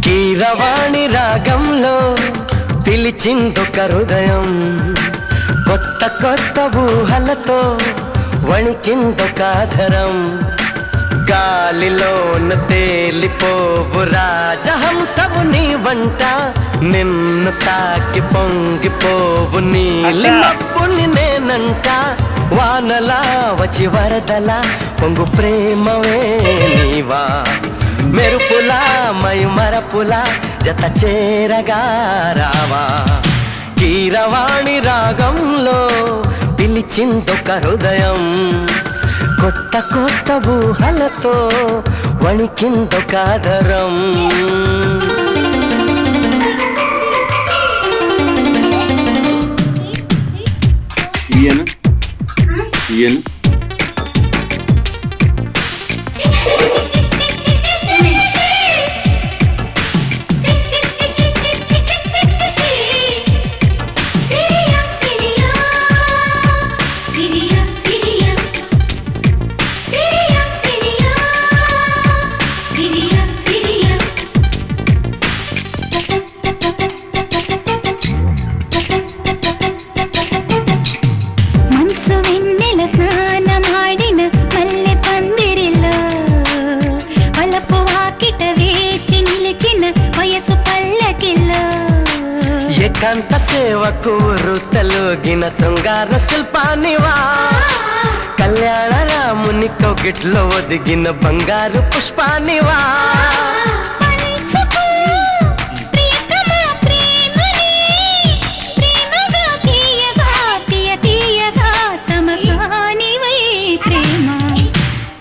కీరవాణి రాగంలో పిలిచిందొక హృదయం, కొత్త కొత్త ఊహలతో వణికిందొక ఆధరం. గాలిలోన తేలిపోవు రాజహంసవు నీ వంట, నిన్ను తాకి పొంగిపోవు నీలి మబ్బుని నేనంట. వానలా వచ్చి వరదలా పొంగు ప్రేమవే నీవా, మెరుపులా మైమరపులా జత చేరగా రావా. కీరవాణి రాగంలో పిలిచిందొక హృదయం, కొత్త కొత్త ఊహలతో వణికిందొక ఆధరం. ఏకాంత సేవకు వృతలోగిన శృంగార శిల్పానివా, కళ్యాణ రాముని కోగిట్లో ఒదిగిన బంగారు పుష్పానివా.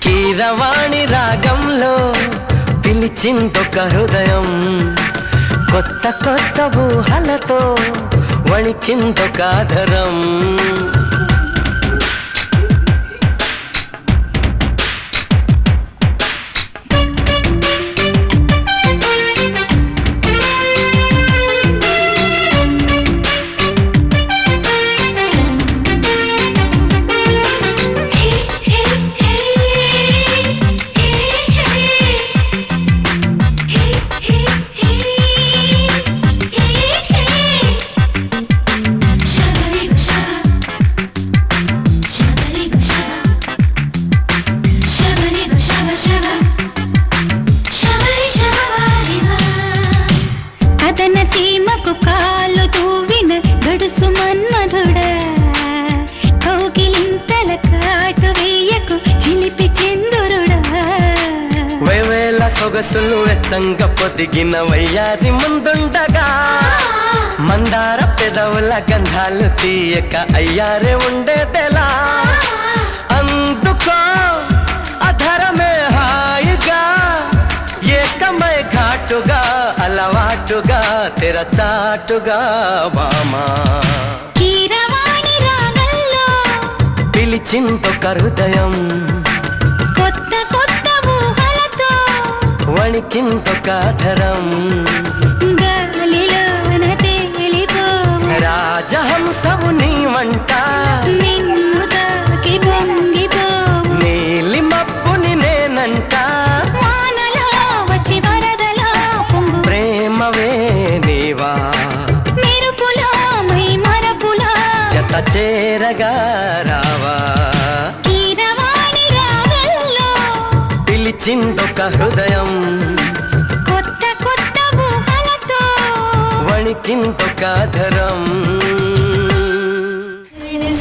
కీరవాణి రాగంలో పిలిచిందొక హృదయం, కొత్త కొత్త ఊహలతో వణికిందొక ఆధరం. కాలు తూవిన గడుసు మన్మధుడ, కౌగిలింతల కాటు వేయకు చిలిపి చంద్రుడా. వేవేల సొగసులు వెచ్చంగ పొదిగిన వయ్యాది ముందుండగా, మందార పెదవుల గంధాలు తీయక అయ్యారే ఉండేదెలా. అందుకో అధరమే హాయిగా, ఏకమై ఘాటుగా అలవాటుగా తెరచాటుగా బామా. కీరవాణి రాగంలో పిలిచిందొక హృదయం, కొత్త కొత్త ఊహలతో వణికిందొక ఆధరం. గాలిలోన తేలిపో రాజహంసవు నీ వంట, నిన్ను తాకి పొంగిపో నీలి మబ్బుని నేనంట. వానలో వచ్చి వరదలో పొంగు ప్రేమవే నీవా, మెరుపులో మైమరపులో జత చేరగా రావా. కీరవాణి రాగంలో పిలిచిందొక హృదయం, కొత్త కొత్త ఊహలతో వణికిందొక ఆధరం.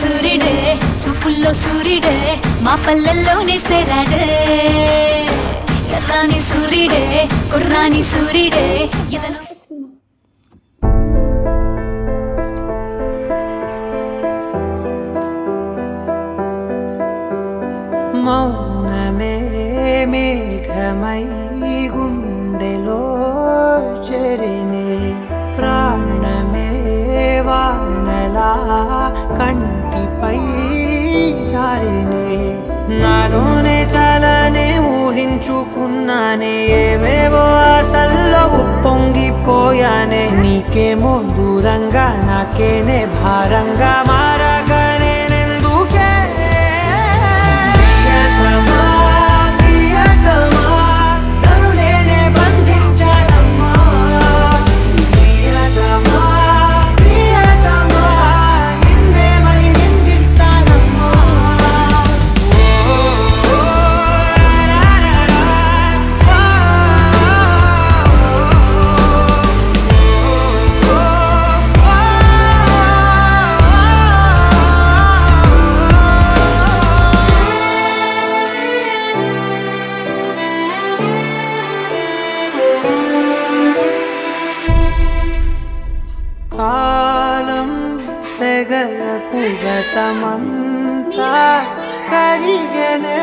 సూర్యుడే సుపుల్లో సూర్యుడే మా పల్లెల్లోనే సేరాడే, ఎర్రాని సూర్యుడే కుర్రాని సూర్యుడే ఎదలో. మౌనమే మేఘమై గుండెలో ఊహించుకున్నానే ఏవేవో ఆశల్లో ఉప్పొంగిపోయానే నీకేమో దూరంగా నాకేనే భారంగా మారగా నేనెందుకే కాలం సెగలకు గతమంతా కరిగనే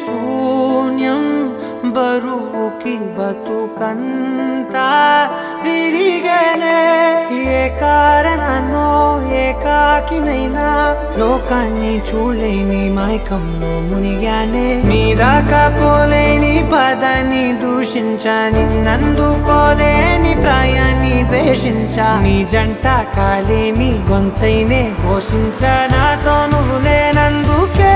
శూన్యం బరువుకి బతుకంతా విరిగనే ఏ కారణాన్నో ఏకాకినైనా లోకాన్ని చూడలేని మైకంలో మునిగానే మీరాకపోలేని పదాన్ని దూషించా నిన్నందుకోలేని ప్రాయాన్ని ద్వేషించా నీ జంట కాలేని గొంతైనే ఘోషించా నాతో నువ్వు లేనందుకే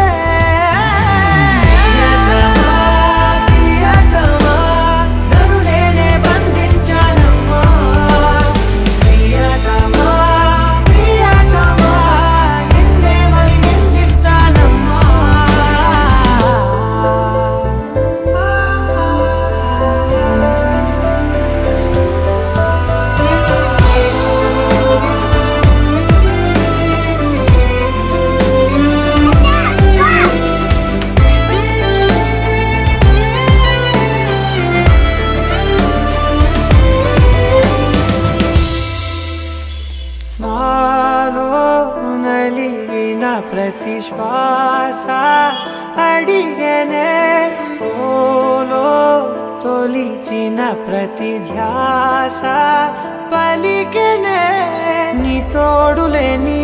ప్రతి శ్వాస అడిగనే ఓలో తొలిచిన ప్రతి ధ్యాస పలికనే నీ తోడులేని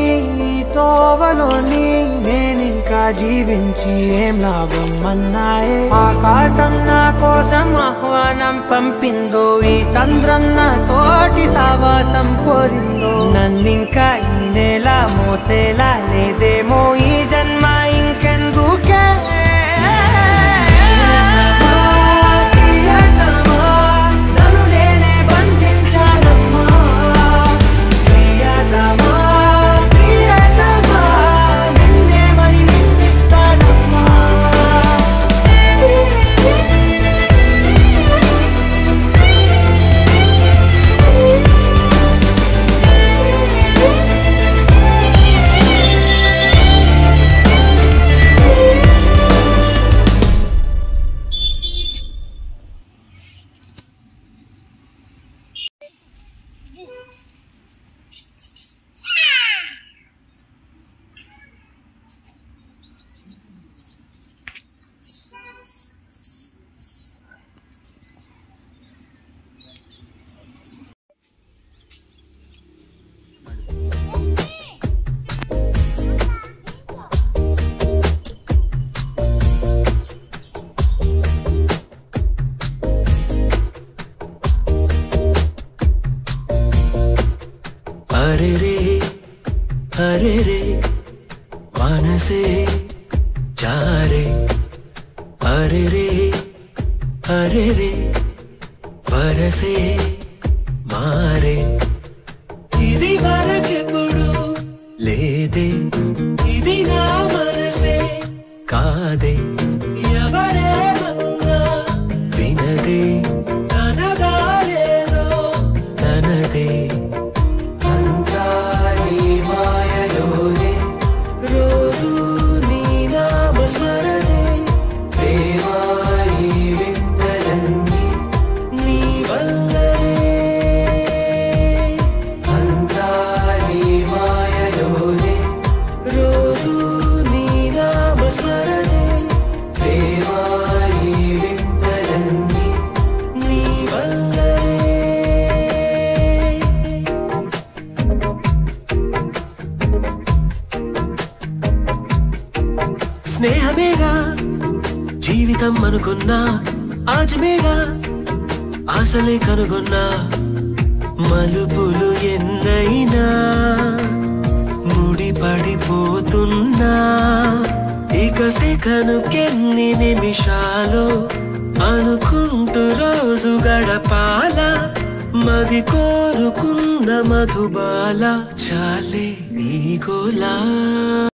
తోవలోని నేనింకా జీవించి ఏం లాభం అన్నాయే ఆకాశం నా కోసం ఆహ్వానం పంపిందో ఈ సంద్రం నా తోటి సావాసం కోరిందో నన్నింకా ఈ నెల మోసేలా లేదేమో ఈ జన్మ ఇంకెందుకే अरे रे मनसे जा रे अरे रे वरसे मारे इदी वरकेपुडु लेदे इदी ना मनसे कादे एवरे मन्ना विनदे तनदालेदो तनदे స్నేహమేగా జీవితం అనుకున్నా आज मेरा ఆశలే కనుగొన్నా మలుపులు ఎన్నైనా ముడి పడిపోతున్నా ఇక సెకనుకెన్ని నిమిషాలు అనుకుంటూ రోజు గడపాల మది కోరుకున్న మధుబాల చాలే నీ గోలా